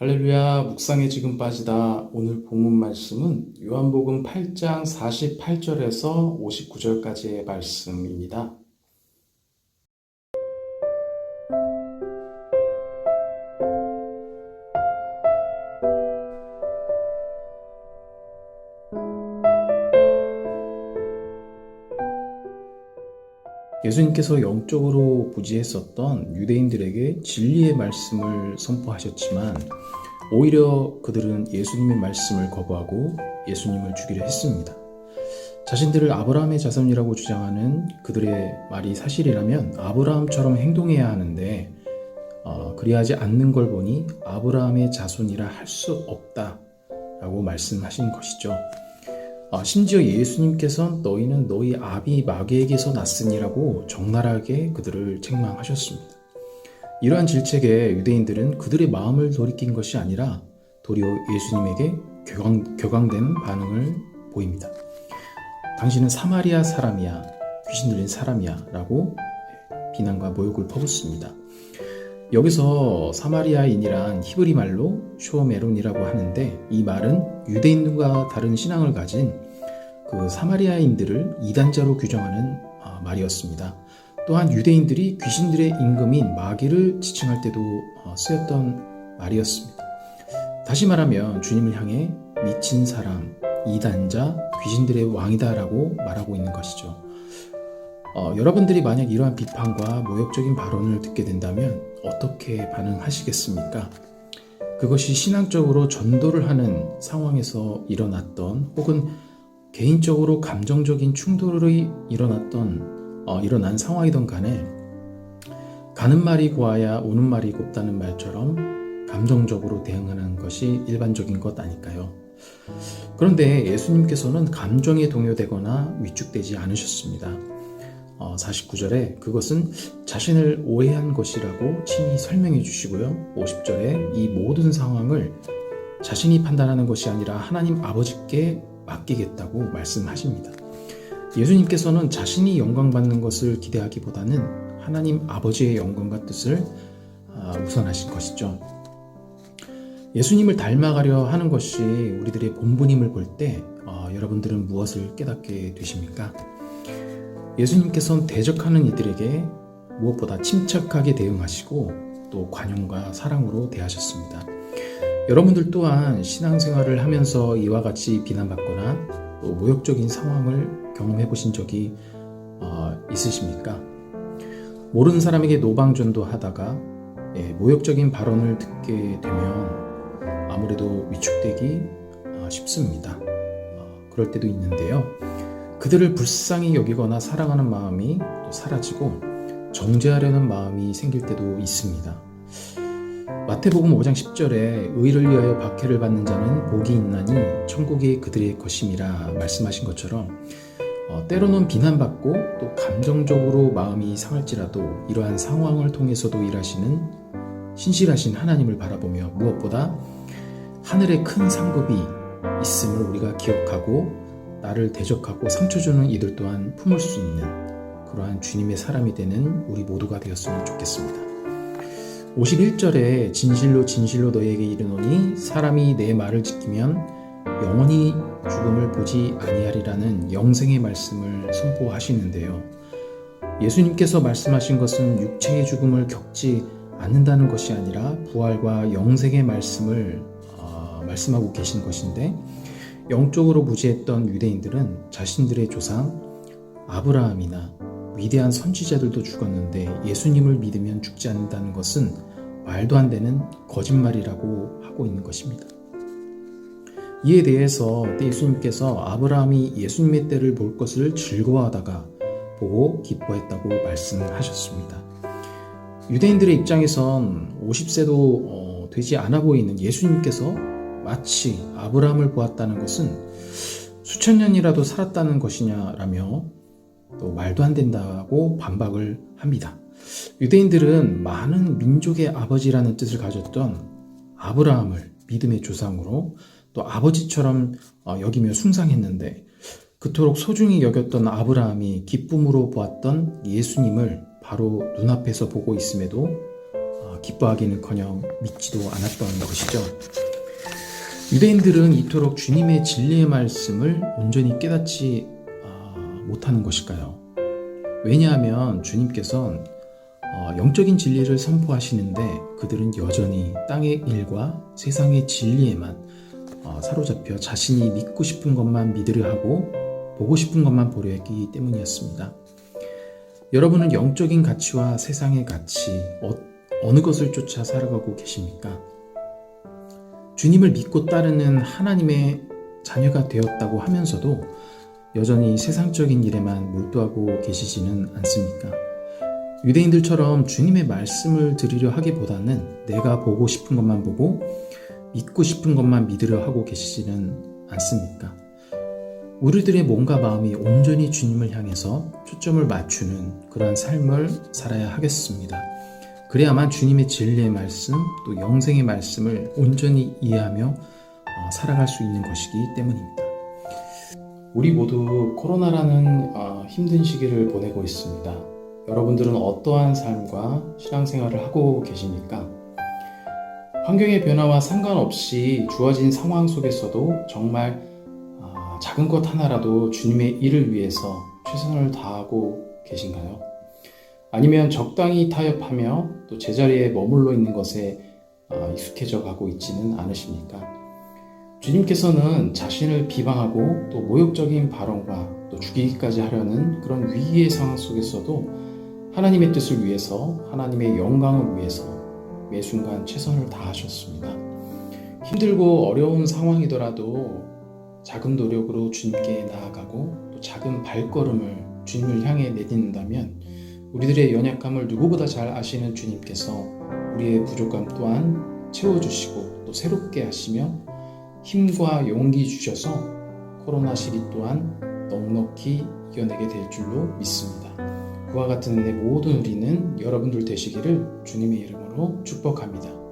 할렐루야, 묵상에 지금 빠지다. 오늘 본문 말씀은 요한복음 8장 48절에서 59절까지의 말씀입니다. 예수님께서 영적으로 부지했었던 유대인들에게 진리의 말씀을 선포하셨지만 오히려 그들은 예수님의 말씀을 거부하고 예수님을 죽이려 했습니다. 자신들을 아브라함의 자손이라고 주장하는 그들의 말이 사실이라면 아브라함처럼 행동해야 하는데 그리하지 않는 걸 보니 아브라함의 자손이라 할 수 없다라고 말씀하신 것이죠. 심지어 예수님께서는 너희는 너희 아비 마귀에게서 났으니라고 적나라하게 그들을 책망하셨습니다. 이러한 질책에 유대인들은 그들의 마음을 돌이킨 것이 아니라 도리어 예수님에게 격앙된 반응을 보입니다. 당신은 사마리아 사람이야, 귀신 들린 사람이야 라고 비난과 모욕을 퍼붓습니다. 여기서 사마리아인이란 히브리 말로 쇼메론이라고 하는데 이 말은 유대인들과 다른 신앙을 가진 그 사마리아인들을 이단자로 규정하는 말이었습니다. 또한 유대인들이 귀신들의 임금인 마귀를 지칭할 때도 쓰였던 말이었습니다. 다시 말하면 주님을 향해 미친 사람, 이단자, 귀신들의 왕이다라고 말하고 있는 것이죠. 여러분들이 만약 이러한 비판과 모욕적인 발언을 듣게 된다면 어떻게 반응하시겠습니까? 그것이 신앙적으로 전도를 하는 상황에서 일어났던 혹은 개인적으로 감정적인 충돌이 일어난 상황이던 간에 가는 말이 고와야 오는 말이 곱다는 말처럼 감정적으로 대응하는 것이 일반적인 것 아닐까요? 그런데 예수님께서는 감정에 동요되거나 위축되지 않으셨습니다. 49절에 그것은 자신을 오해한 것이라고 친히 설명해 주시고요. 50절에 이 모든 상황을 자신이 판단하는 것이 아니라 하나님 아버지께 맡기겠다고 말씀하십니다. 예수님께서는 자신이 영광받는 것을 기대하기보다는 하나님 아버지의 영광과 뜻을 우선하신 것이죠. 예수님을 닮아가려 하는 것이 우리들의 본분임을 볼 때 여러분들은 무엇을 깨닫게 되십니까? 예수님께서는 대적하는 이들에게 무엇보다 침착하게 대응하시고 또 관용과 사랑으로 대하셨습니다. 여러분들 또한 신앙생활을 하면서 이와 같이 비난받거나 또 모욕적인 상황을 경험해 보신 적이 있으십니까? 모르는 사람에게 노방전도 하다가 모욕적인 발언을 듣게 되면 아무래도 위축되기 쉽습니다. 그럴 때도 있는데요. 그들을 불쌍히 여기거나 사랑하는 마음이 또 사라지고 정죄하려는 마음이 생길 때도 있습니다. 마태복음 5장 10절에 의를 위하여 박해를 받는 자는 복이 있나니 천국이 그들의 것임이라 말씀하신 것처럼 때로는 비난받고 또 감정적으로 마음이 상할지라도 이러한 상황을 통해서도 일하시는 신실하신 하나님을 바라보며 무엇보다 하늘에 큰 상급이 있음을 우리가 기억하고 나를 대적하고 상처 주는 이들 또한 품을 수 있는 그러한 주님의 사람이 되는 우리 모두가 되었으면 좋겠습니다. 51절에 진실로 너희에게 이르노니 사람이 내 말을 지키면 영원히 죽음을 보지 아니하리라는 영생의 말씀을 선포하시는데요. 예수님께서 말씀하신 것은 육체의 죽음을 겪지 않는다는 것이 아니라 부활과 영생의 말씀을 말씀하고 계신 것인데 영적으로 무지했던 유대인들은 자신들의 조상 아브라함이나 위대한 선지자들도 죽었는데 예수님을 믿으면 죽지 않는다는 것은 말도 안 되는 거짓말이라고 하고 있는 것입니다. 이에 대해서 예수님께서 아브라함이 예수님의 때를 볼 것을 즐거워하다가 보고 기뻐했다고 말씀하셨습니다. 유대인들의 입장에선 50세도 되지 않아 보이는 예수님께서 마치 아브라함을 보았다는 것은 수천 년이라도 살았다는 것이냐라며 또 말도 안 된다고 반박을 합니다. 유대인들은 많은 민족의 아버지라는 뜻을 가졌던 아브라함을 믿음의 조상으로 또 아버지처럼 여기며 숭상했는데 그토록 소중히 여겼던 아브라함이 기쁨으로 보았던 예수님을 바로 눈앞에서 보고 있음에도 기뻐하기는커녕 믿지도 않았던 것이죠. 유대인들은 이토록 주님의 진리의 말씀을 온전히 깨닫지 못하는 것일까요? 왜냐하면 주님께서는 영적인 진리를 선포하시는데 그들은 여전히 땅의 일과 세상의 진리에만 사로잡혀 자신이 믿고 싶은 것만 믿으려 하고 보고 싶은 것만 보려 했기 때문이었습니다. 여러분은 영적인 가치와 세상의 가치 어느 것을 쫓아 살아가고 계십니까? 주님을 믿고 따르는 하나님의 자녀가 되었다고 하면서도 여전히 세상적인 일에만 몰두하고 계시지는 않습니까? 유대인들처럼 주님의 말씀을 들으려 하기보다는 내가 보고 싶은 것만 보고 믿고 싶은 것만 믿으려 하고 계시지는 않습니까? 우리들의 몸과 마음이 온전히 주님을 향해서 초점을 맞추는 그러한 삶을 살아야 하겠습니다. 그래야만 주님의 진리의 말씀 또 영생의 말씀을 온전히 이해하며 살아갈 수 있는 것이기 때문입니다. 우리 모두 코로나라는 힘든 시기를 보내고 있습니다. 여러분들은 어떠한 삶과 신앙생활을 하고 계십니까? 환경의 변화와 상관없이 주어진 상황 속에서도 정말 작은 것 하나라도 주님의 일을 위해서 최선을 다하고 계신가요? 아니면 적당히 타협하며 또 제자리에 머물러 있는 것에 익숙해져 가고 있지는 않으십니까? 주님께서는 자신을 비방하고 또 모욕적인 발언과 또 죽이기까지 하려는 그런 위기의 상황 속에서도 하나님의 뜻을 위해서 하나님의 영광을 위해서 매 순간 최선을 다하셨습니다. 힘들고 어려운 상황이더라도 작은 노력으로 주님께 나아가고 또 작은 발걸음을 주님을 향해 내딛는다면 우리들의 연약함을 누구보다 잘 아시는 주님께서 우리의 부족함 또한 채워주시고 또 새롭게 하시며 힘과 용기 주셔서 코로나 시기 또한 넉넉히 이겨내게 될 줄로 믿습니다. 그와 같은 은혜 모든 우리는 여러분들 되시기를 주님의 이름으로 축복합니다.